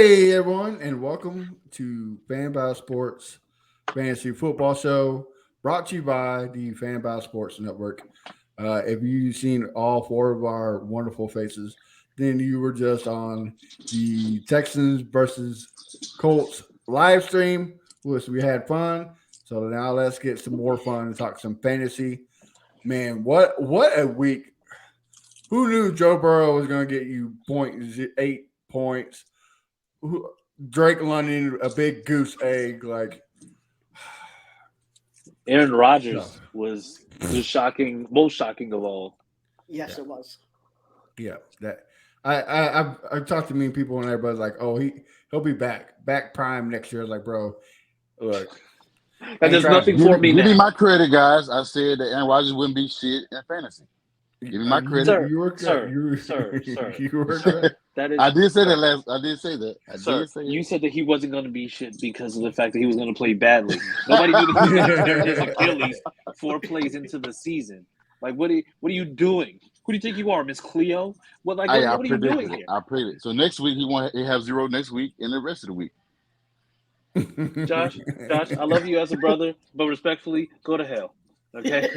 Hey everyone, and welcome to Fanbow Sports Fantasy Football Show, brought to you by the Fanbow Sports Network. If you've seen all four of our wonderful faces, then you were just on the Texans versus Colts live stream, which we had fun. So now let's get some more fun and talk some fantasy. Man, what a week! Who knew Joe Burrow was going to get you 0.8 points? Drake London, a big goose egg, like Aaron so. Rodgers was shocking, most shocking of all. Yes, Yeah, it was. yeah. That I've talked to mean people and everybody's like, oh, he'll be back prime next year. I was like, bro, look, I And ain't there's trying nothing to. for me Give me now, my credit, guys. I said that Aaron Rodgers wouldn't be shit in fantasy. Give me my credit. sir, You were good. sir, You sir, sir. you were correct. That I is, did say that sir, last. I did say that. I sir. did say You it. said that he wasn't going to be shit because of the fact that he was going to play badly. Nobody knew that he was going to tear his Achilles 4 plays into the season. Like, what are you doing? Who do you think you are, Miss Cleo? What, like, I what are you doing predicted it. here, I predicted. So next week he have zero next week, and the rest of the week. Josh? Josh, I love you as a brother, but respectfully, go to hell. Okay.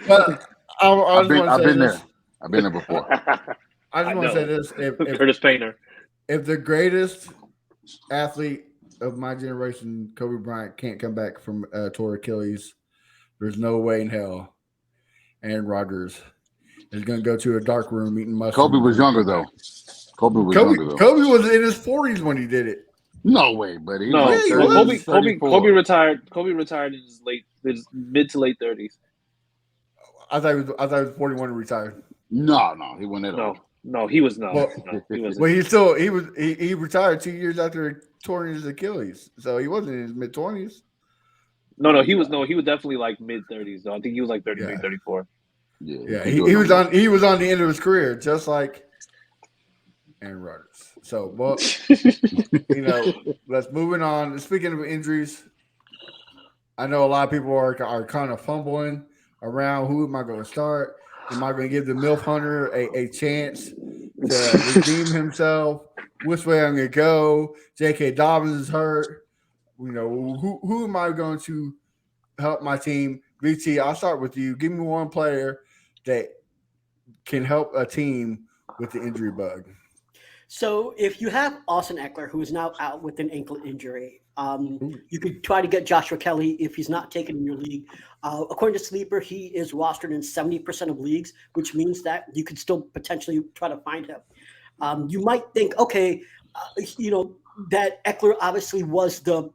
but I just want to I've say been this. there. I've been there before. I just I want to say know. this: Curtis Painter. if the greatest athlete of my generation, Kobe Bryant, can't come back from tore Achilles, there's no way in hell Aaron Rodgers is going to go to a dark room eating Kobe mushrooms was when he younger come though. back. Kobe was Kobe younger though. Kobe was in his 40s when he did it. No way, buddy. He was No, like Yeah, he 30, was. Kobe 34. retired. Kobe retired in his mid to late 30s. I thought he was 41 and retired. No, he wasn't that No, old. no, he was no, Well, he well, wasn't. he retired 2 years after torn his Achilles, so he wasn't in his mid 20s. No, he was no, he was definitely like mid 30s. Though I think he was like 33, Yeah, 34. Yeah, he yeah. couldn't He, do it he no was more. on the end of his career, just like Aaron Rodgers. So, well, let's moving on. Speaking of injuries, I know a lot of people are kind of fumbling around. Who am I going to start? Am I going to give the MILF Hunter a chance to redeem himself? Which way I'm going to go? J.K. Dobbins is hurt. Who am I going to help my team? VT, I'll start with you. Give me one player that can help a team with the injury bug. So if you have Austin Eckler, who is now out with an ankle injury, Ooh. you could try to get Joshua Kelly if he's not taken in your league. According to Sleeper, he is rostered in 70% of leagues, which means that you could still potentially try to find him. You might think, okay, that Eckler obviously was the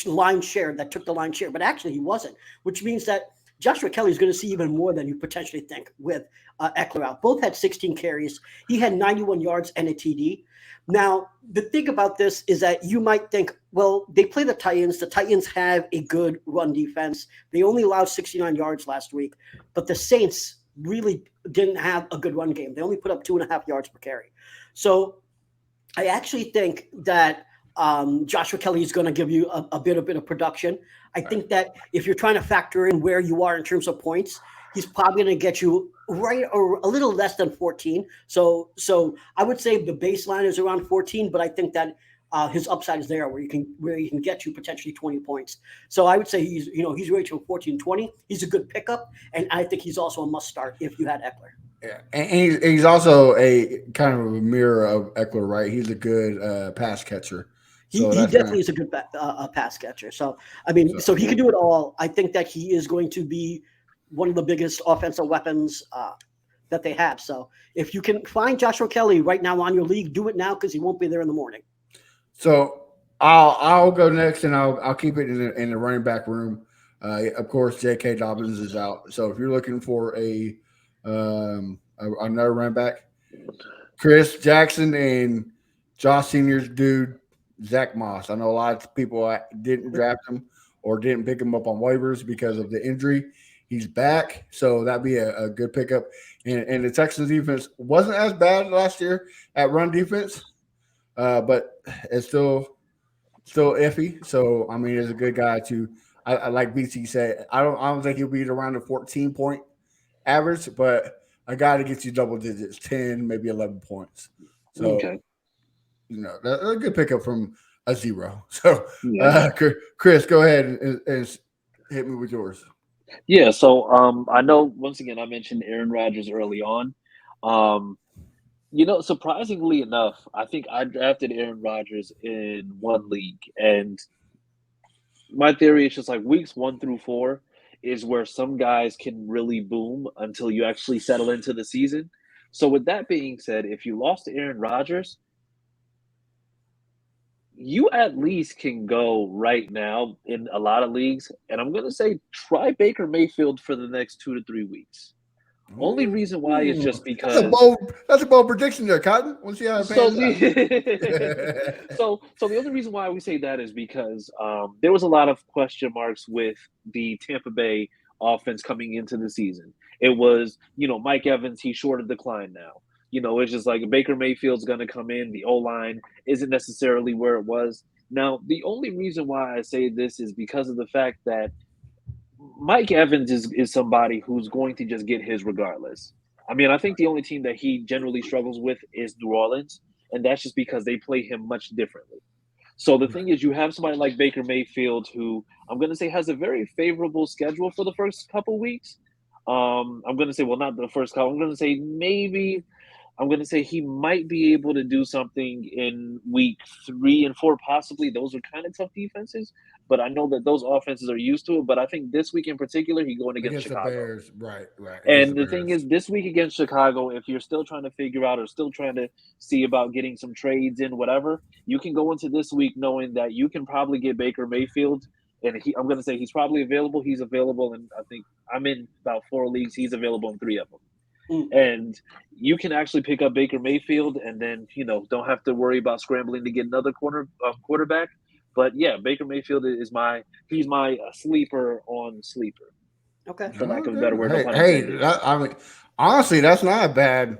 line share that took the line share, but actually he wasn't, which means that Joshua Kelly is going to see even more than you potentially think with Eckler out. Both had 16 carries. He had 91 yards and a TD. Now, the thing about this is that you might think, well, they play the Titans. The Titans have a good run defense. They only allowed 69 yards last week, but the Saints really didn't have a good run game. They only put up 2.5 yards per carry. So I actually think that Joshua Kelly is going to give you a bit of production. I think that if you're trying to factor in where you are in terms of points, he's probably going to get you right or a little less than 14. So I would say the baseline is around 14, but I think that his upside is there where he can get you potentially 20 points. So I would say he's rated to 14, 20. He's a good pickup, and I think he's also a must start if you had Eckler. Yeah, and he's also a kind of a mirror of Eckler, right? He's a good pass catcher. He, So he that's kind definitely is a good pass catcher. So I mean, so so he can do it all. I think that he is going to be one of the biggest offensive weapons that they have. So if you can find Joshua Kelly right now on your league, do it now because he won't be there in the morning. so I'll go next, and I'll keep it in the running back room. Of course, J.K. Dobbins is out. So if you're looking for another running back, Chris Jackson and Josh Senior's dude, Zach Moss. I know a lot of people didn't draft him or didn't pick him up on waivers because of the injury. He's back, so that'd be a good pickup. And the Texans defense wasn't as bad last year at run defense, but it's still iffy. So I mean, it's a good guy to. I like BT said. I don't think he'll be around the 14-point average, but a guy that gets you double digits, 10, maybe 11 points. So Okay. that's a good pickup from a 0. So, Yeah. Chris, go ahead and hit me with yours. Yeah, so I know once again I mentioned Aaron Rodgers early on. Um, surprisingly enough, I think I drafted Aaron Rodgers in one league, and my theory is just like weeks 1 through 4 is where some guys can really boom until you actually settle into the season. So with that being said, if you lost to Aaron Rodgers, you at least can go right now in a lot of leagues, and I'm gonna say try Baker Mayfield for the next 2 to 3 weeks. Only reason why is Ooh, just because that's a bold prediction there, Cotton. We'll see how it so pans out. the so the only reason why we say that is because there was a lot of question marks with the Tampa Bay offense coming into the season. It was, Mike Evans, he's short of decline now. It's just like Baker Mayfield's going to come in. The O line isn't necessarily where it was. Now, the only reason why I say this is because of the fact that Mike Evans is somebody who's going to just get his regardless. I mean, I think the only team that he generally struggles with is New Orleans, and that's just because they play him much differently. So the thing is, you have somebody like Baker Mayfield, who I'm going to say has a very favorable schedule for the first couple weeks. I'm going to say, well, not the first couple. I'm going to say maybe I'm going to say he might be able to do something in week 3 and 4, possibly. Those are kind of tough defenses, but I know that those offenses are used to it. But I think this week in particular, he's going against Against the Chicago. Bears, right, against And the the thing Bears. is, this week against Chicago, if you're still trying to figure out or still trying to see about getting some trades in, whatever, you can go into this week knowing that you can probably get Baker Mayfield. And I'm going to say he's probably available. He's available, and I think I'm in about 4 leagues. He's available in 3 of them. And you can actually pick up Baker Mayfield, and then don't have to worry about scrambling to get another quarterback. But yeah, Baker Mayfield is he's my sleeper on sleeper, Okay. for lack of a better word. No pun Hey, intended. I mean, honestly, that's not a bad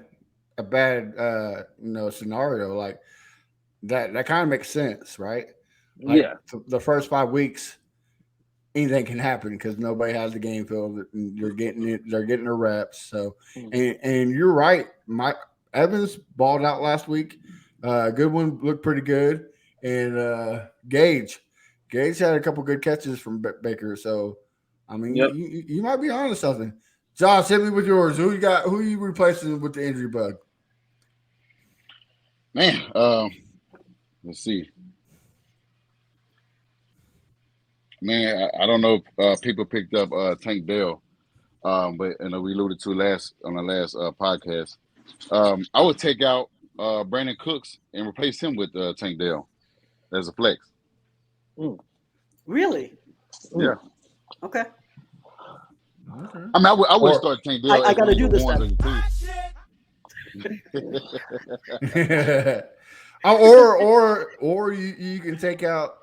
scenario. Like that kind of makes sense, right? Like Yeah, the first 5 weeks, anything can happen because nobody has the game filled. And they're getting their reps. So, and you're right. Mike Evans balled out last week. Goodwin looked pretty good, and Gage had a couple good catches from Baker. So, I mean, yep. you might be onto something. Josh, hit me with yours. Who you got? Who you replacing with the injury bug? Man, let's see. Man, I don't know if people picked up Tank Dell, but we alluded to on the last podcast. I would take out Brandon Cooks and replace him with Tank Dell as a flex. Really? Yeah. Okay. I mean, I would start Tank Dell. I got to do this then. or you can take out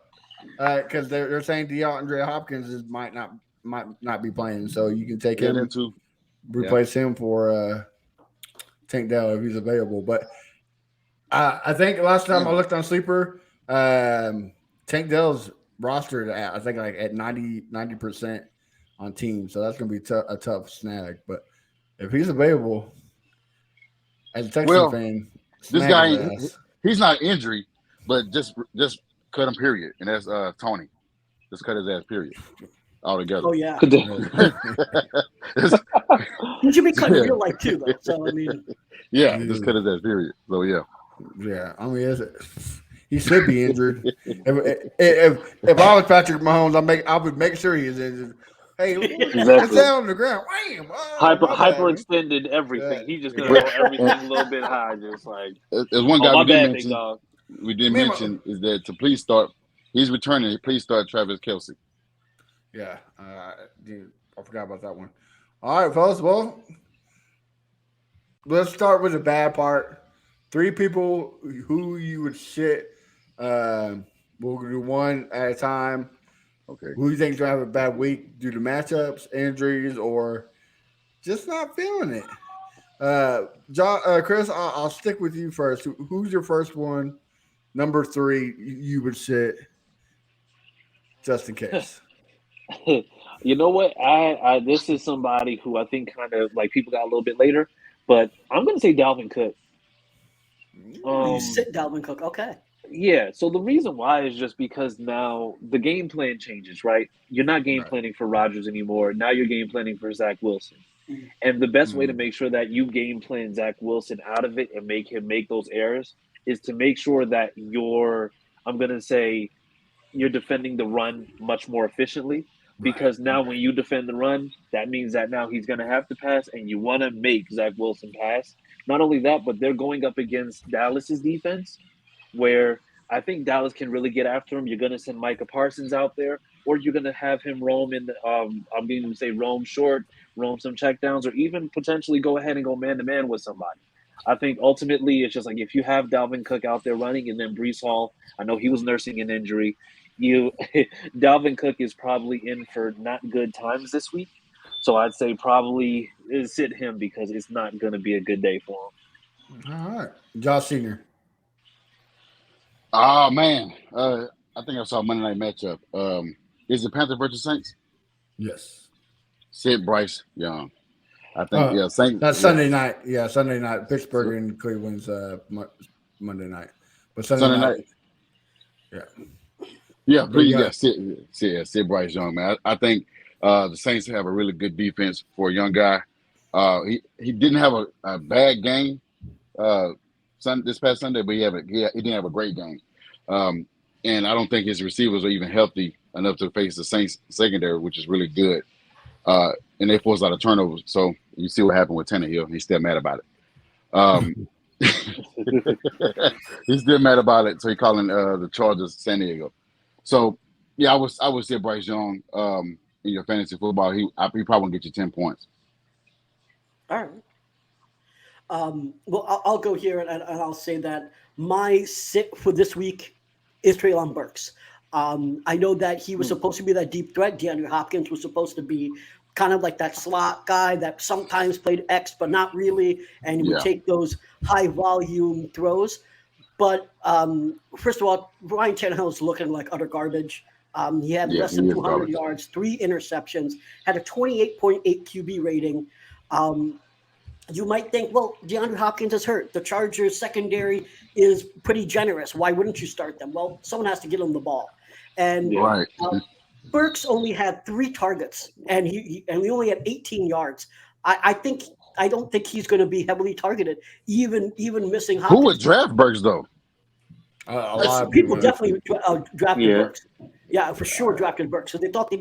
because they're saying DeAndre Hopkins might not be playing, so you can take him too. Replace him for Tank Dell if he's available. But I think last time I looked on Sleeper, Tank Dell's rostered at I think like at 90% on teams, so that's going to be a tough snag. But if he's available, as a Texan fan, this guy he's not injury, but just cut him. Period, and that's Tony. Just cut his ass. Period. Altogether. Oh yeah. He should be cut in real life too, though. So I mean. Yeah, just cut his ass. Period. So yeah. Yeah, I mean, he should be injured. if I was Patrick Mahomes, I would make sure he is injured. Hey, it's down on the ground. Wham! Hyperextended everything. Yeah. He just gonna go everything a little bit high, just like. There's one guy we didn't mention is that to please start. He's returning. Please start Travis Kelce. Yeah, I forgot about that one. All right, fellas. Well, let's start with the bad part. 3 people who you would sit. We'll do one at a time. Okay. Who do you think is going to have a bad week due to matchups, injuries, or just not feeling it? Chris, I'll stick with you first. Who's your first one? Number 3, you would sit just in case. You know what? I this is somebody who I think kind of like people got a little bit later, but I'm going to say Dalvin Cook. You sit Dalvin Cook. Okay. Yeah, so the reason why is just because now the game plan changes, right? You're not game planning for Rodgers anymore. Now you're game planning for Zach Wilson. And the best way to make sure that you game plan Zach Wilson out of it and make him make those errors is to make sure that I'm going to say, you're defending the run much more efficiently. Because now when you defend the run, that means that now he's going to have to pass, and you want to make Zach Wilson pass. Not only that, but they're going up against Dallas's defense, where I think Dallas can really get after him. You're going to send Micah Parsons out there, or you're going to have him roam in I'm going to say roam short, roam some checkdowns, or even potentially go ahead and go man-to-man with somebody. I think ultimately it's just like if you have Dalvin Cook out there running and then Breece Hall, I know he was nursing an injury. Dalvin Cook is probably in for not good times this week. So I'd say probably sit him because it's not going to be a good day for him. All right. Josh Senior. Oh man, I think I saw a Monday night matchup. Is it Panthers versus Saints? Yes. Sit Bryce Young. I think Saints. That's Sunday night. Yeah, Sunday night. Pittsburgh and Cleveland's Monday night. But Sunday night. Yeah. Sit Bryce Young, man. I think the Saints have a really good defense for a young guy. He didn't have a bad game this past Sunday, but he didn't have a great game. And I don't think his receivers are even healthy enough to face the Saints secondary, which is really good. And they forced a lot of turnovers. So you see what happened with Tannehill. He's still mad about it. He's still mad about it. So he's calling the Chargers San Diego. So yeah, I would say Bryce Young in your fantasy football. He probably won't get you 10 points. All right. Well, I'll go here and I'll say that my sit for this week is Treylon Burks. I know that he was supposed to be that deep threat. DeAndre Hopkins was supposed to be kind of like that slot guy that sometimes played X, but not really, and he would take those high volume throws. But first of all, Ryan Tannehill is looking like utter garbage. He had less than 200 yards, 3 interceptions, had a 28.8 QB rating. You might think, well, DeAndre Hopkins is hurt. The Chargers secondary is pretty generous. Why wouldn't you start them? Well, someone has to get him the ball. And Burks only had 3 targets, and he only had 18 yards. I don't think he's going to be heavily targeted, even missing Hopkins. Who would draft Burks though? A lot of people definitely drafted Burks. Yeah, for sure drafted Burks. So they thought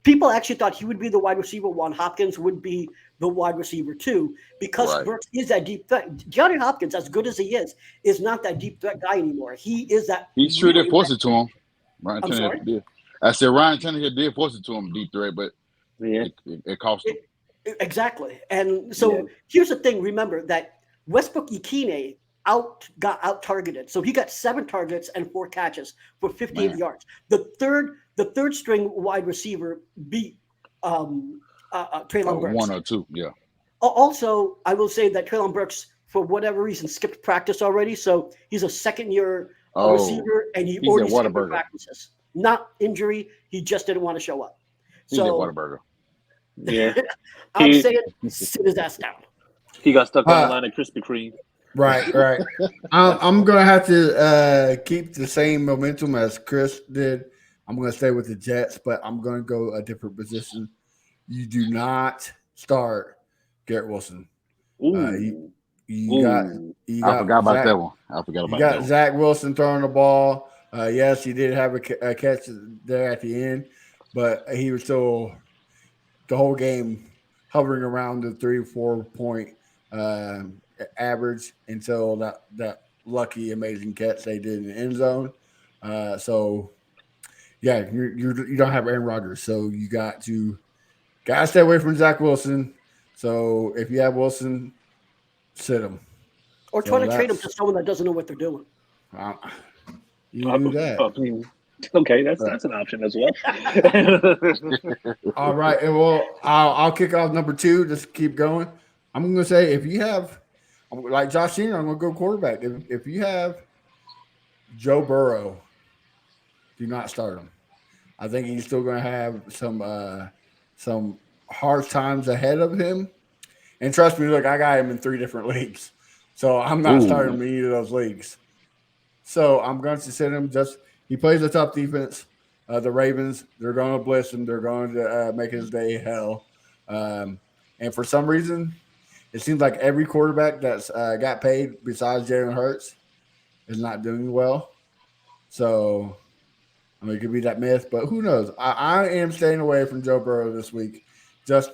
people actually thought he would be the wide receiver 1. Hopkins would be the wide receiver 2 because Burks is that deep threat. DeAndre Hopkins, as good as he is not that deep threat guy anymore. He is that. He's true to force it to him. Ryan Tannehill did. I said Ryan Tannehill did force it to him deep threat, but it cost him. Exactly. And so here's the thing. Remember that Westbrook Ikine got out targeted. So he got 7 targets and 4 catches for 58 yards. The third string wide receiver beat Treylon Burks. 1 or 2, yeah. Also, I will say that Treylon Burks, for whatever reason, skipped practice already. So he's a second-year receiver, and he already skipped practices. Not injury. He just didn't want to show up. He's a Whataburger. Yeah. I'm saying sit his ass down. He got stuck on the line of Krispy Kreme. Right. I'm going to have to keep the same momentum as Chris did. I'm going to stay with the Jets, but I'm going to go a different position. You do not start Garrett Wilson. I forgot about that one. I forgot about that one. Zach Wilson throwing the ball. Yes, he did have a catch there at the end, but he was still the whole game hovering around the 3 or 4 point average until that lucky, amazing catch they did in the end zone. You don't have Aaron Rodgers, so you got to stay away from Zach Wilson. So if you have Wilson, sit him. Or try to trade him to someone that doesn't know what they're doing. You do that. Okay, that's an option as well. All right, and well, I'll kick off number 2. Just keep going. I'm going to say if you have, like Josh Senior, I'm going to go quarterback. If you have Joe Burrow, do not start him. I think he's still going to have some hard times ahead of him. And trust me, look, I got him in 3 different leagues. So I'm not Ooh. starting him in either of those leagues. So I'm going to sit him. He plays a tough defense. The Ravens, they're going to blitz him. They're going to make his day hell. And for some reason, it seems like every quarterback that's got paid besides Jalen Hurts is not doing well. So, I mean, it could be that myth, but who knows? I am staying away from Joe Burrow this week just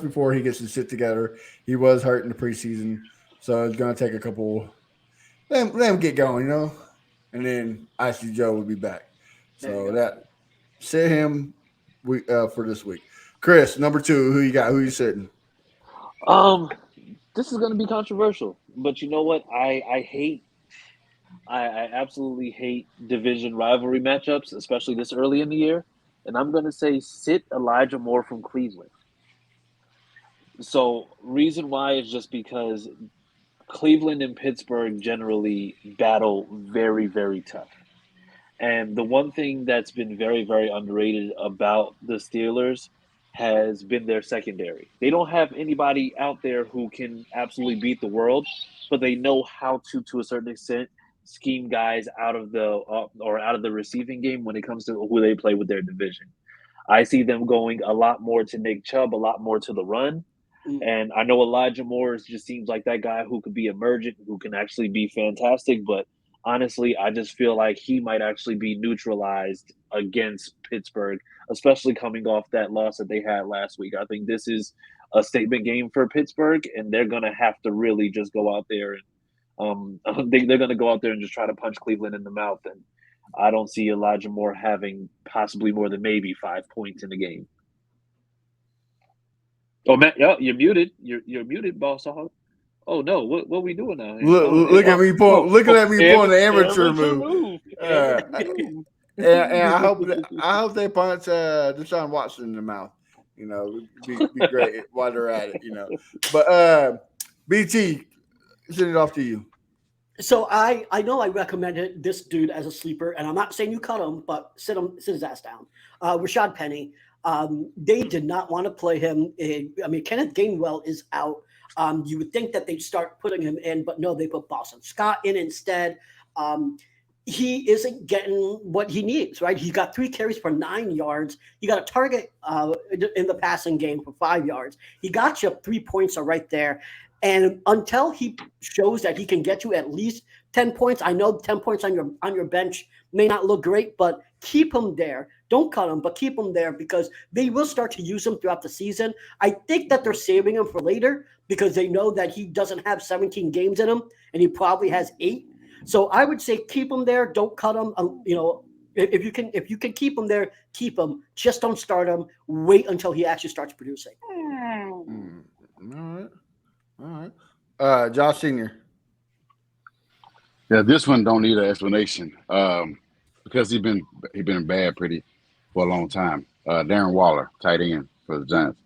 before he gets his shit together. He was hurt in the preseason, so it's going to take a couple – let him get going, you know? And then Icy Joe will be back. So that sit him for this week. Chris, number 2, who you got? Who you sitting? This is going to be controversial, but you know what? I absolutely hate division rivalry matchups, especially this early in the year. And I'm going to say sit Elijah Moore from Cleveland. So reason why is just because Cleveland and Pittsburgh generally battle very, very tough. And the one thing that's been very, very underrated about the Steelers has been their secondary. They don't have anybody out there who can absolutely beat the world, but they know how to a certain extent, scheme guys out of the receiving game when it comes to who they play with their division. I see them going a lot more to Nick Chubb, a lot more to the run. And I know Elijah Moore just seems like that guy who could be emergent, who can actually be fantastic. But honestly, I just feel like he might actually be neutralized against Pittsburgh, especially coming off that loss that they had last week. I think this is a statement game for Pittsburgh, and they're going to have to really just go out there and they're going to go out there and just try to punch Cleveland in the mouth. And I don't see Elijah Moore having possibly more than maybe 5 points in the game. Oh, Matt, you're muted. You're muted, boss hog. Oh no, what are we doing now? Look at me pulling the amateur move. And I hope they punch Deshaun Watson in the mouth. You know, it'd be great while they're at it. You know, but BT, send it off to you. So I know I recommended this dude as a sleeper, and I'm not saying you cut him, but sit his ass down. Rashad Penny. They did not want to play him. Kenneth Gainwell is out. You would think that they'd start putting him in, but no, they put Boston Scott in instead. He isn't getting what he needs, right? He got 3 carries for 9 yards. He got a target in the passing game for 5 yards. He got you 3 points right there. And until he shows that he can get you at least 10 points, I know 10 points on your bench may not look great, but keep him there. Don't cut him, but keep him there because they will start to use him throughout the season. I think that they're saving him for later because they know that he doesn't have 17 games in him and he probably has 8. So I would say keep him there. Don't cut him. If you can keep him there, keep him. Just don't start him. Wait until he actually starts producing. All right. Josh Senior. Yeah, this one don't need an explanation because he been bad pretty for a long time. Darren Waller, tight end for the Giants.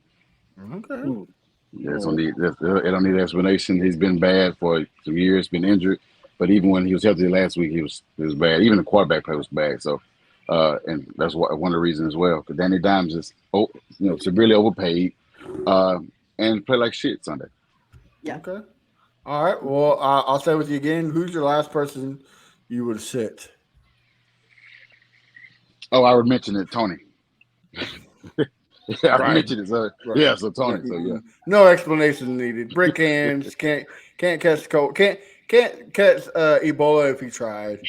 Okay. Yeah, it don't need an explanation. He's been bad for some years, been injured, but even when he was healthy last week, he was bad. Even the quarterback play was bad. So, and that's one of the reasons as well. Because Danny Dimes is severely overpaid and play like shit Sunday. Yeah. Okay. All right. Well, I'll stay with you again. Who's your last person you would sit? Oh, I would mention it, Tony. I Right. mentioned it. So, Right. Yeah, so Tony. So yeah. No explanation needed. Brick hands can't catch cold. Can't catch Ebola if he tried.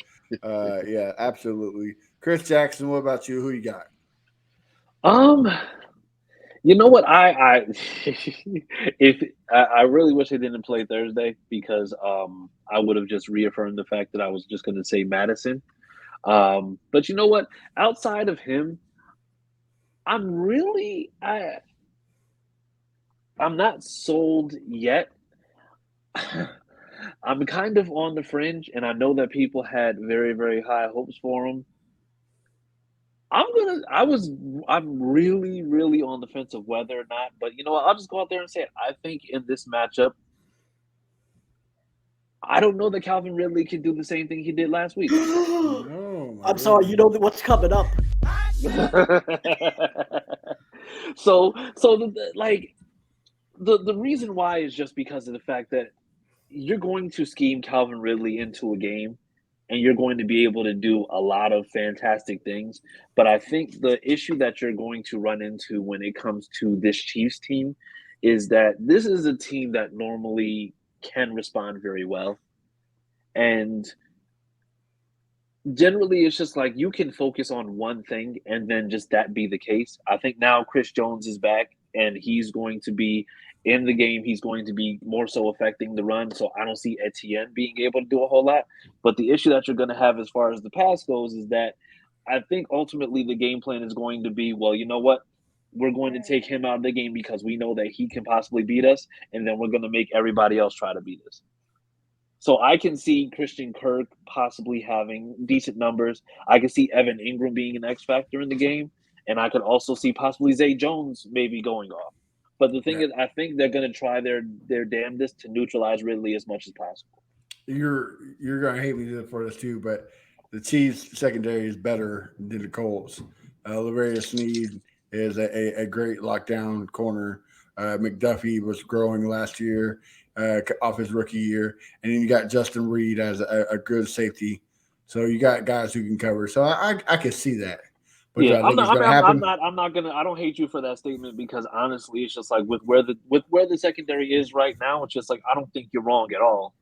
Yeah, absolutely. Chris Jackson, what about you? Who you got? You know what? I really wish they didn't play Thursday because I would have just reaffirmed the fact that I was just going to say Madison. But you know what? Outside of him, I'm not sold yet. I'm kind of on the fringe, and I know that people had very, very high hopes for him. I'm really, really on the fence of whether or not, but you know what? I'll just go out there and say it. I think in this matchup, I don't know that Calvin Ridley can do the same thing he did last week. I'm sorry, you know what's coming up. So the reason why is just because of the fact that you're going to scheme Calvin Ridley into a game, and you're going to be able to do a lot of fantastic things. But I think the issue that you're going to run into when it comes to this Chiefs team is that this is a team that normally can respond very well. And generally, it's just like you can focus on one thing and then just that be the case. I think now Chris Jones is back and he's going to be in the game. He's going to be more so affecting the run. So I don't see Etienne being able to do a whole lot. But the issue that you're going to have as far as the pass goes is that I think ultimately the game plan is going to be, well, you know what? We're going to take him out of the game because we know that he can possibly beat us, and then we're going to make everybody else try to beat us. So I can see Christian Kirk possibly having decent numbers. I can see Evan Ingram being an X factor in the game, and I could also see possibly Zay Jones maybe going off. But the thing is, I think they're going to try their damnedest to neutralize Ridley as much as possible. You're going to hate me for this too, but the Chiefs secondary is better than the Colts. Lavarius Sneed is a great lockdown corner. McDuffie was growing last year. Off his rookie year, and then you got Justin Reed as a good safety. So you got guys who can cover. So I can see that. But yeah, I'm not gonna. I don't hate you for that statement because honestly, it's just like with where the secondary is right now. It's just like I don't think you're wrong at all.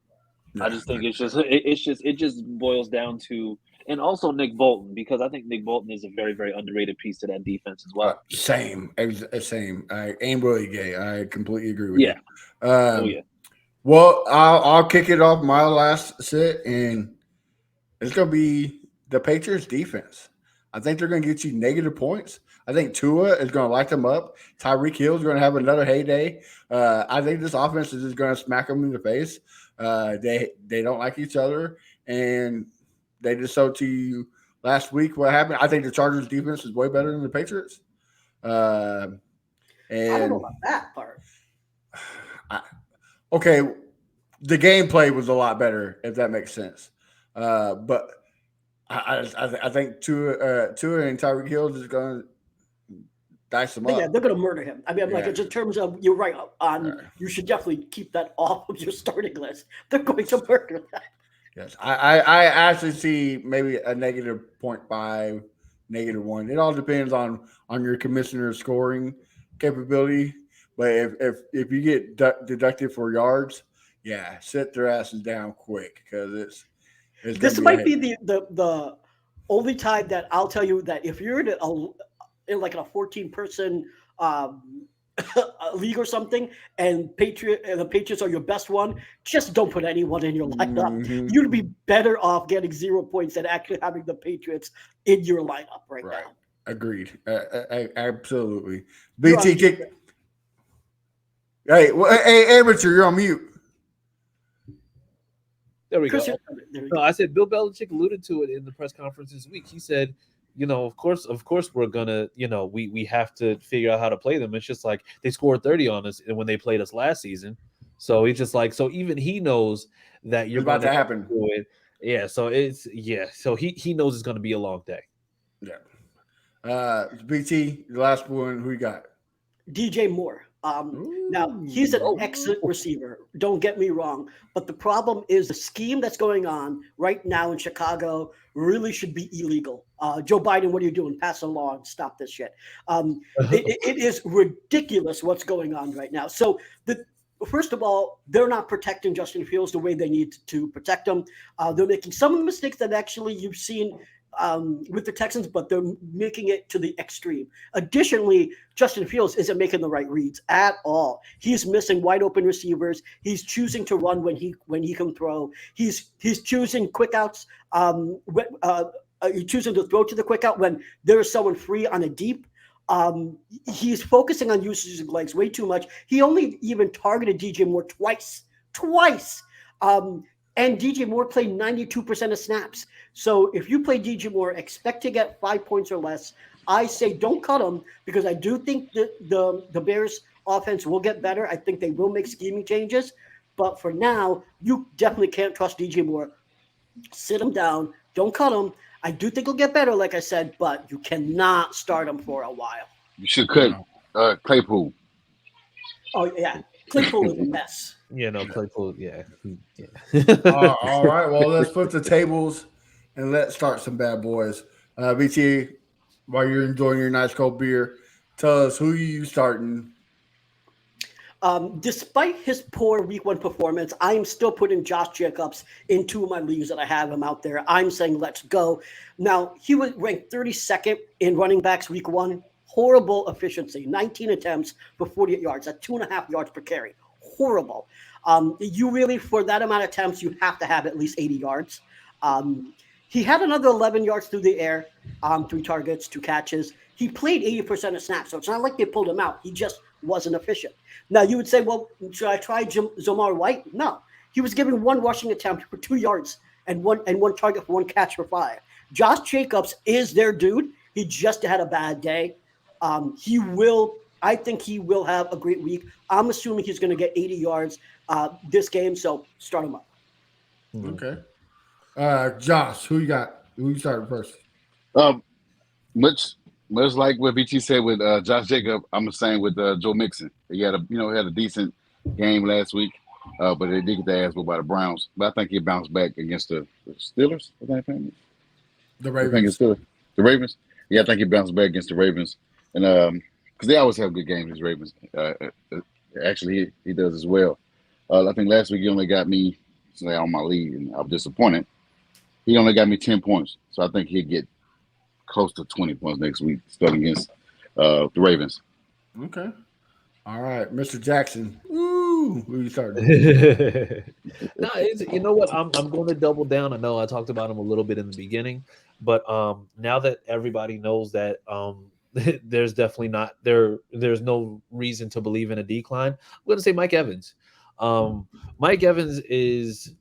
Yeah, I just think it just boils down to. And also Nick Bolton, because I think Nick Bolton is a very, very underrated piece to that defense as well. Same. And Willie Gay. I completely agree with you. Yeah. Well, I'll kick it off my last sit, and it's going to be the Patriots defense. I think they're going to get you negative points. I think Tua is going to light them up. Tyreek Hill is going to have another heyday. I think this offense is just going to smack them in the face. They don't like each other, and they just showed to you last week what happened. I think the Chargers defense is way better than the Patriots. And I don't know about that part. Okay, the gameplay was a lot better, if that makes sense. But I think Tua and Tyreek Hill is going to dice them up. Yeah, they're going to murder him. I mean, like in terms of you're right on. You should definitely keep that off of your starting list. They're going to murder that. Yes, I actually see maybe a -0.5, -1. It all depends on your commissioner's scoring capability. But if you get deducted for yards, yeah, sit their asses down quick because it's this might be the only time that I'll tell you that if you're in a 14-person league or something, and the Patriots are your best one, just don't put anyone in your lineup. Mm-hmm. You'd be better off getting 0 points than actually having the Patriots in your lineup right now. Agreed. Absolutely. BT kick. Hey, amateur, you're on mute. There we go. No, I said Bill Belichick alluded to it in the press conference this week. He said, of course, we're gonna, we have to figure out how to play them. It's just like they scored 30 on us when they played us last season. So he's just like, so even he knows that you're about to happen. Yeah. So So he knows it's going to be a long day. Yeah. BT, the last one, who you got? DJ Moore. Now, he's an excellent receiver. Don't get me wrong. But the problem is the scheme that's going on right now in Chicago really should be illegal. Joe Biden, what are you doing? Pass a law and stop this shit. It is ridiculous what's going on right now. So first of all, they're not protecting Justin Fields the way they need to protect him. They're making some of the mistakes that actually you've seen with the Texans, but they're making it to the extreme. Additionally, Justin Fields isn't making the right reads at all. He's missing wide open receivers. He's choosing to run when he can throw. He's choosing quick outs. He's choosing to throw to the quick out when there is someone free on a deep. He's focusing on using his legs way too much. He only even targeted DJ Moore twice. And DJ Moore played 92% of snaps. So if you play DJ Moore, expect to get 5 points or less. I say don't cut him because I do think the Bears offense will get better. I think they will make scheming changes. But for now, you definitely can't trust DJ Moore. Sit him down. Don't cut him. I do think he'll get better, like I said, but you cannot start him for a while. You should cut Claypool. Oh, yeah. Claypool is a mess. Claypool, yeah. All right. Well, let's flip the tables and let's start some bad boys. BT, while you're enjoying your nice cold beer, tell us who you starting. Despite his poor week 1 performance, I am still putting Josh Jacobs in 2 of my leagues that I have him out there. I'm saying let's go. Now, he was ranked 32nd in running backs week 1. Horrible efficiency, 19 attempts for 48 yards, at 2.5 yards per carry. Horrible. You really, for that amount of attempts, you have to have at least 80 yards. He had another 11 yards through the air, 3 targets, 2 catches. He played 80% of snaps, so it's not like they pulled him out. He just wasn't efficient. Now, you would say, well, should I try Zamar White? No. He was given 1 rushing attempt for 2 yards and one target for 1 catch for 5. Josh Jacobs is their dude. He just had a bad day. I think he will have a great week. I'm assuming he's going to get 80 yards this game, so start him up. Okay. Josh, who you got? Who you starting first? Much like what BT said with Josh Jacob, I'm the same with Joe Mixon. He had a decent game last week, but they did get their ass whooped by the Browns. But I think he bounced back against the Steelers. The I think Ravens. it's the Ravens. Yeah, I think he bounced back against the Ravens, and because they always have good games, these Ravens. Actually, he does as well. I think last week he only got me on my lead, and I'm disappointed. He only got me 10 points, so I think he'll get close to 20 points next week, starting against the Ravens. Okay. All right, Mr. Jackson. Woo! Who you starting? No, you know what? I'm going to double down. I know I talked about him a little bit in the beginning, but now that everybody knows that there's definitely not there's no reason to believe in a decline, I'm going to say Mike Evans. Mike Evans is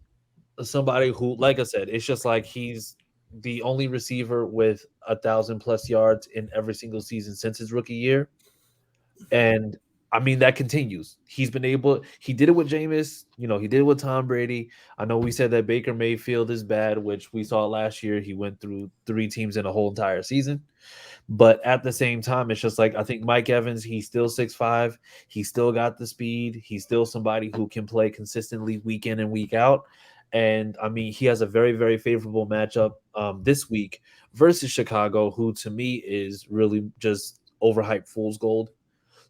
somebody who, like I said, it's just like he's the only receiver with 1,000+ yards in every single season since his rookie year. And I mean, that continues. He did it with Jameis, he did it with Tom Brady. I know we said that Baker Mayfield is bad, which we saw last year. He went through 3 teams in a whole entire season. But at the same time, it's just like, I think Mike Evans, he's still 6'5". He still got the speed. He's still somebody who can play consistently week in and week out. And I mean, he has a very, very favorable matchup this week versus Chicago, who to me is really just overhyped fool's gold.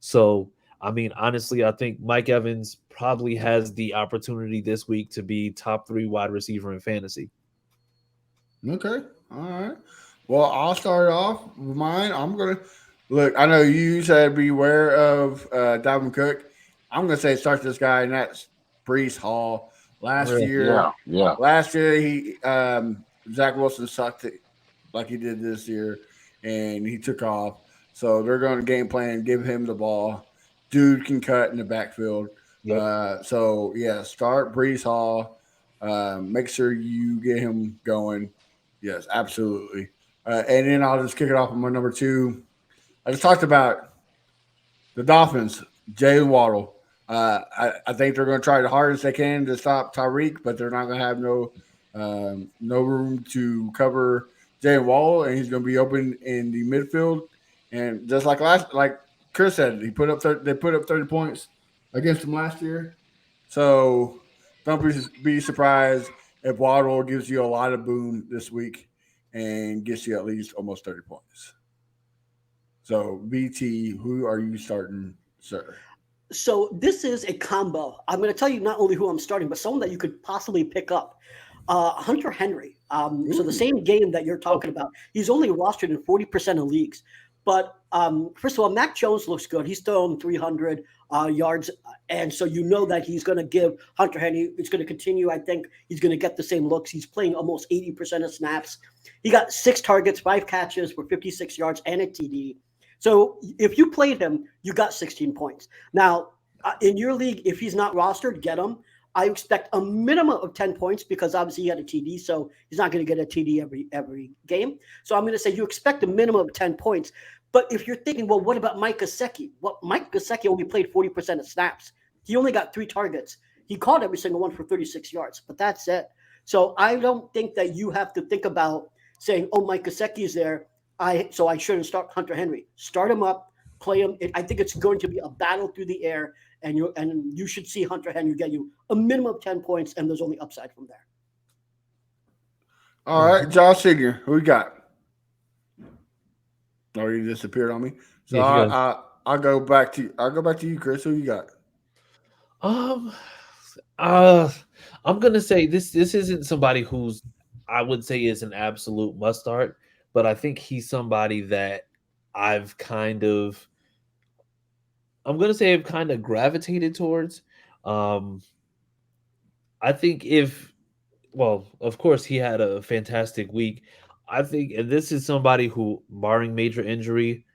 So, I mean, honestly, I think Mike Evans probably has the opportunity this week to be top 3 wide receiver in fantasy. Okay. All right. Well, I'll start off with mine. I'm going to look. I know you said beware of Dalvin Cook. I'm going to say start this guy, and that's Breece Hall. Last year, he Zach Wilson sucked it like he did this year, and he took off. So they're going to game plan, give him the ball. Dude can cut in the backfield. Yep. Start Breece Hall. Make sure you get him going. Yes, absolutely. And then I'll just kick it off with my number 2. I just talked about the Dolphins, Jaylen Waddle. I think they're going to try the hardest they can to stop Tyreek, but they're not going to have no room to cover Jaylen Waddle, and he's going to be open in the midfield. And just like Chris said, they put up 30 points against him last year. So don't be surprised if Waddle gives you a lot of boom this week and gets you at least almost 30 points. So BT, who are you starting, sir? So this is a combo. I'm going to tell you not only who I'm starting, but someone that you could possibly pick up. Hunter Henry. So the same game that you're talking about, he's only rostered in 40% of leagues. But first of all, Mac Jones looks good. He's still on 300 yards. And so you know that he's going to give Hunter Henry, it's going to continue. I think he's going to get the same looks. He's playing almost 80% of snaps. He got 6 targets, 5 catches for 56 yards and a TD. So if you played him, you got 16 points. Now, in your league, if he's not rostered, get him. I expect a minimum of 10 points because obviously he had a TD, so he's not going to get a TD every game. So I'm going to say you expect a minimum of 10 points. But if you're thinking, well, what about Mike Gesicki? Well, Mike Gesicki only played 40% of snaps. He only got 3 targets. He caught every single one for 36 yards, but that's it. So I don't think that you have to think about saying, oh, Mike Gesicki is there, so I shouldn't start Hunter Henry. Start him up. play him. I think it's going to be a battle through the air, and you should see Hunter Henry get you a minimum of 10 points, and there's only upside from there. All right, Josh Senior, who we got? Oh, you disappeared on me. So Yeah, I'll go back to you, Chris. Who you got? I'm gonna say this isn't somebody who's I would say is an absolute must start, but I think he's somebody that I've kind of I'm gonna say I've kind of gravitated towards. Um, I think of course, he had a fantastic week. I think, and this is somebody who, barring major injury,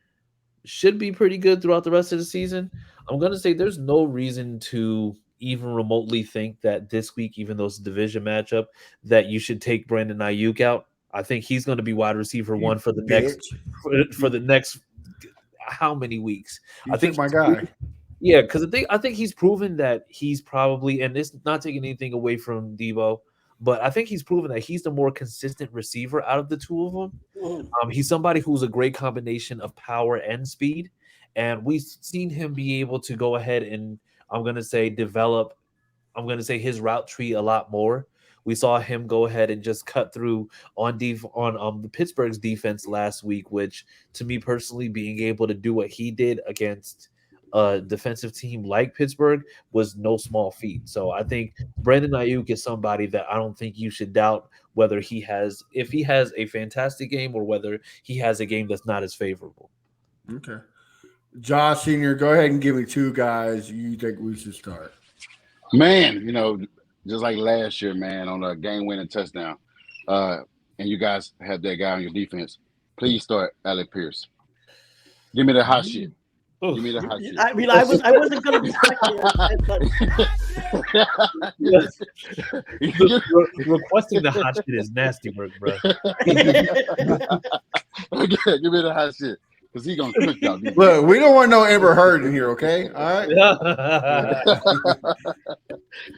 should be pretty good throughout the rest of the season. I'm gonna say there's no reason to even remotely think that this week, even though it's a division matchup, that you should take Brandon Ayuk out. I think he's going to be wide receiver one for the next Bitch. for the next how many weeks? You I think took my guy. yeah, because I think he's proven that he's probably, and it's not taking anything away from Debo, but I think he's proven that he's the more consistent receiver out of the two of them. He's somebody who's a great combination of power and speed, and we've seen him be able to go ahead and I'm going to say develop. I'm going to say his route tree a lot more. We saw him go ahead and just cut through on the Pittsburgh's defense last week, which to me personally, being able to do what he did against a defensive team like Pittsburgh was no small feat. So I think Brandon Ayuk is somebody that I don't think you should doubt whether if he has a fantastic game or whether he has a game that's not as favorable. Okay. Josh Senior, go ahead and give me two guys you think we should start. Man, just like last year, man, on a game-winning touchdown, and you guys have that guy on your defense, please start Alec Pierce. Give me the hot shit. Give me the hot shit. I mean, I wasn't going to be Requesting the hot shit is nasty work, bro. Give me the hot shit. Because he's going to cook y'all. Look, we don't want no Amber Heard in here, okay? All right.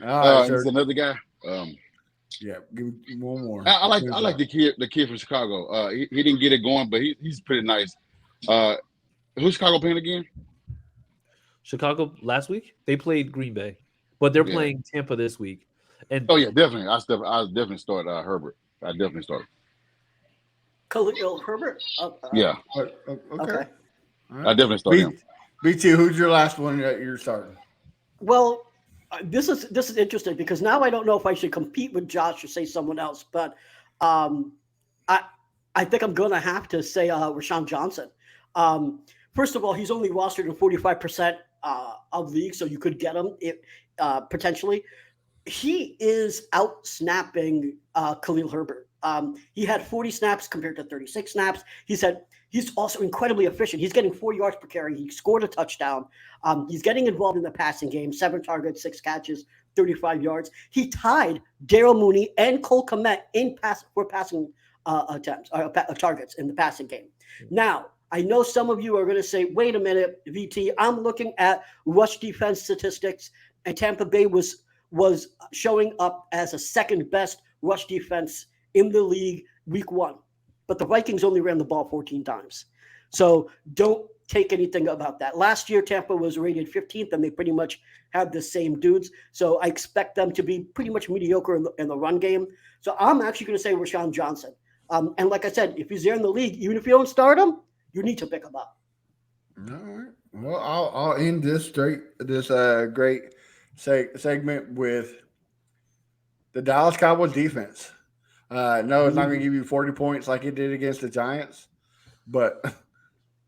All right, he's another guy. Yeah, give me one more. I like the kid from Chicago. He didn't get it going, but he's pretty nice. Who's Chicago playing again? Chicago last week they played Green Bay, but they're playing Tampa this week. And definitely. I definitely start Herbert. I definitely start. Khalil Herbert. Yeah. Okay. Right. I definitely start him. BT, who's your last one that you're starting? Well, this is interesting because now I don't know if I should compete with Josh or say someone else, but I think I'm going to have to say Rashawn Johnson. First of all, he's only rostered in 45% of leagues, so you could get him potentially. He is out snapping Khalil Herbert. He had 40 snaps compared to 36 snaps. He's also incredibly efficient. He's getting 4 yards per carry. He scored a touchdown. He's getting involved in the passing game, 7 targets, 6 catches, 35 yards. He tied Daryl Mooney and Cole Kmet for passing attempts or targets in the passing game. Now, I know some of you are going to say, wait a minute, VT, I'm looking at rush defense statistics, and Tampa Bay was showing up as a second best rush defense in the league week 1. But the Vikings only ran the ball 14 times. So don't take anything about that. Last year, Tampa was rated 15th, and they pretty much had the same dudes. So I expect them to be pretty much mediocre in the run game. So I'm actually going to say Rashawn Johnson. And like I said, if he's there in the league, even if you don't start him, you need to pick him up. All right. Well, I'll end this great segment with the Dallas Cowboys defense. No, it's not going to give you 40 points like it did against the Giants, but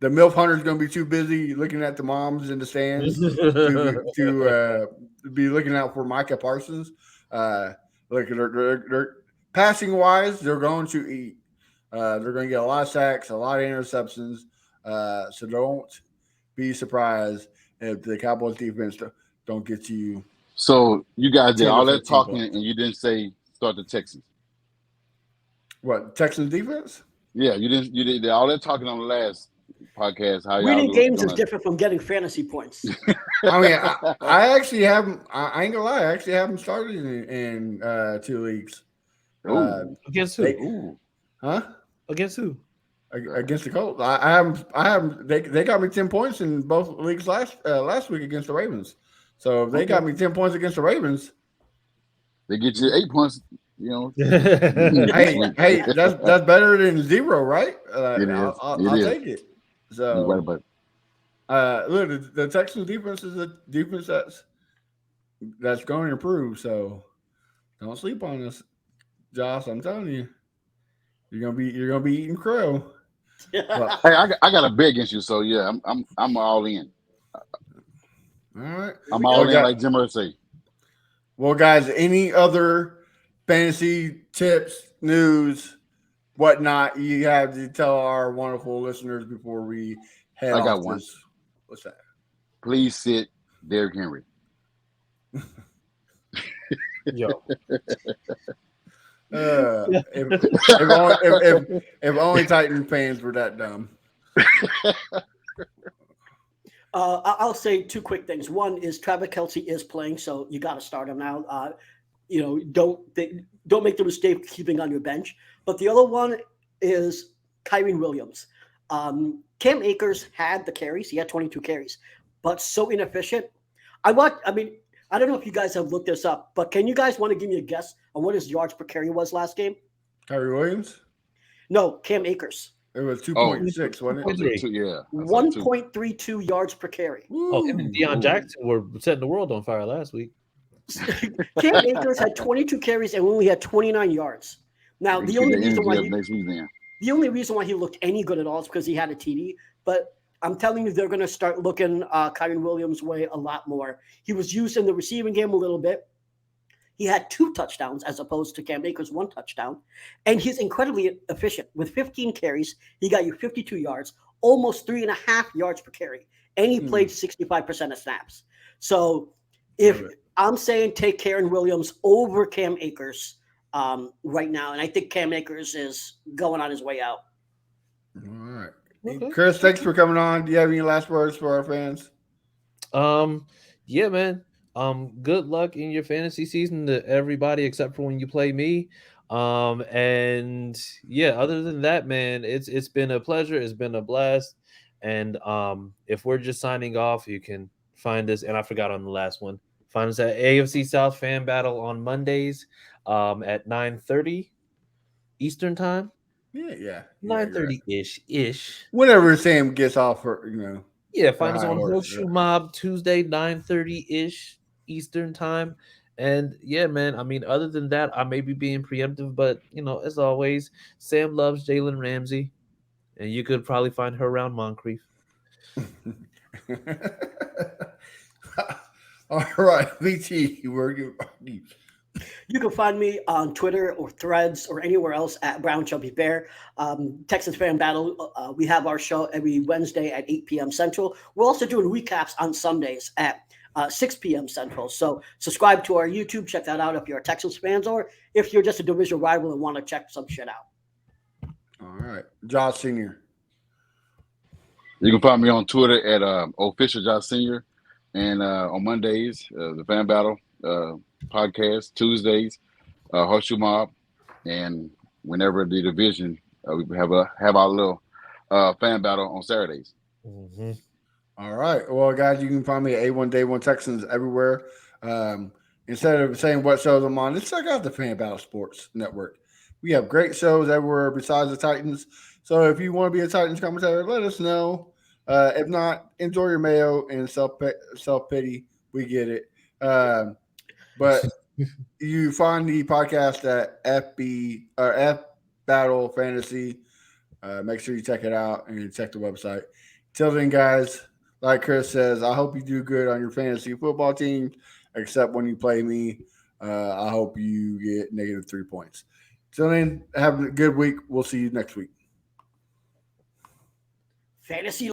the MILF hunter is going to be too busy looking at the moms in the stands to be looking out for Micah Parsons. Look, they're passing wise, they're going to eat. They're going to get a lot of sacks, a lot of interceptions. So don't be surprised if the Cowboys defense don't get you. So you guys did all that 15 talking, points. and you didn't say start the Texans. What, Texans defense? Yeah, you didn't. You did all that talking on the last podcast. How Winning y'all games doing? is different from getting fantasy points. I mean, I actually haven't. I ain't gonna lie. I actually haven't started in 2 leagues. Ooh. against who? Ooh. Huh? Against who? against the Colts. I haven't. They got me 10 points in both leagues last week against the Ravens. So if they got me 10 points against the Ravens, They get you 8 points. You know, hey, that's better than 0, right? It is. I'll take it. You're right about Look, the Texans defense is a defense that's going to improve. So don't sleep on us, Josh. I'm telling you, you're gonna be eating crow. But, Hey, I got a bet against you, so yeah, I'm all in. all right, I'm all in, like Jim Murray say. Well, guys, any other fantasy tips, news, whatnot you have to tell our wonderful listeners before we head off? I got one. What's that? Please sit Derrick Henry. Yo. If only Titan fans were that dumb. I'll say two quick things. One is Travis Kelce is playing, so you got to start him now. Don't make the mistake of keeping on your bench. But the other one is Kyren Williams. Cam Akers had the carries. He had 22 carries, but so inefficient. I don't know if you guys have looked this up, but can you guys want to give me a guess on what his yards per carry was last game? Kyrie Williams? No, Cam Akers. It was 2.6, wasn't it? Yeah. 1.32 yards per carry. Oh, him and Deion Jackson were setting the world on fire last week. Cam Akers had 22 carries and only had 29 yards. Now, the only reason why he looked any good at all is because he had a TD. But I'm telling you, they're going to start looking Kyren Williams' way a lot more. He was used in the receiving game a little bit. He had 2 touchdowns as opposed to Cam Akers' 1 touchdown. And he's incredibly efficient. With 15 carries, he got you 52 yards, almost 3.5 yards per carry. And he played 65% of snaps. So if I'm saying take Kyren Williams over Cam Akers right now, and I think Cam Akers is going on his way out. All right. Okay. Chris, thanks for coming on. Do you have any last words for our fans? Yeah, man. Good luck in your fantasy season to everybody except for when you play me. And yeah, other than that, man, it's been a pleasure. It's been a blast. And if we're just signing off, you can find us. And I forgot on the last one. Find us at AFC South Fan Battle on Mondays at 9:30 Eastern time. Yeah. 9:30-ish. Whenever Sam gets off for, Yeah, find us on Horseshoe Mob Tuesday, 9:30-ish Eastern time. And yeah, man, I mean, other than that, I may be being preemptive, but as always, Sam loves Jalen Ramsey, and you could probably find her around Moncrief. All right, BT, where you? You can find me on Twitter or Threads or anywhere else at Brown Chubby Bear. Texans Fan Battle, we have our show every Wednesday at 8 p.m. Central. We're also doing recaps on Sundays at 6 p.m. Central. So subscribe to our YouTube. Check that out if you're a Texans fans or if you're just a division rival and want to check some shit out. All right. Josh Senior. You can find me on Twitter at official Josh Senior, and on Mondays, the Fan Battle podcast, Tuesdays, Horseshoe Mob, and whenever the division, we have our little fan battle on Saturdays. Mm-hmm. All right. Well, guys, you can find me at A1 Day 1 Texans everywhere. Instead of saying what shows I'm on, just check out the Fan Battle Sports Network. We have great shows everywhere besides the Titans. So if you want to be a Titans commentator, let us know. If not, enjoy your mayo and self-pity. We get it. But you find the podcast at F Battle Fantasy. Make sure you check it out and check the website. Till then, guys, like Chris says, I hope you do good on your fantasy football team, except when you play me. I hope you get -3 points. Till then, have a good week. We'll see you next week. Fantasy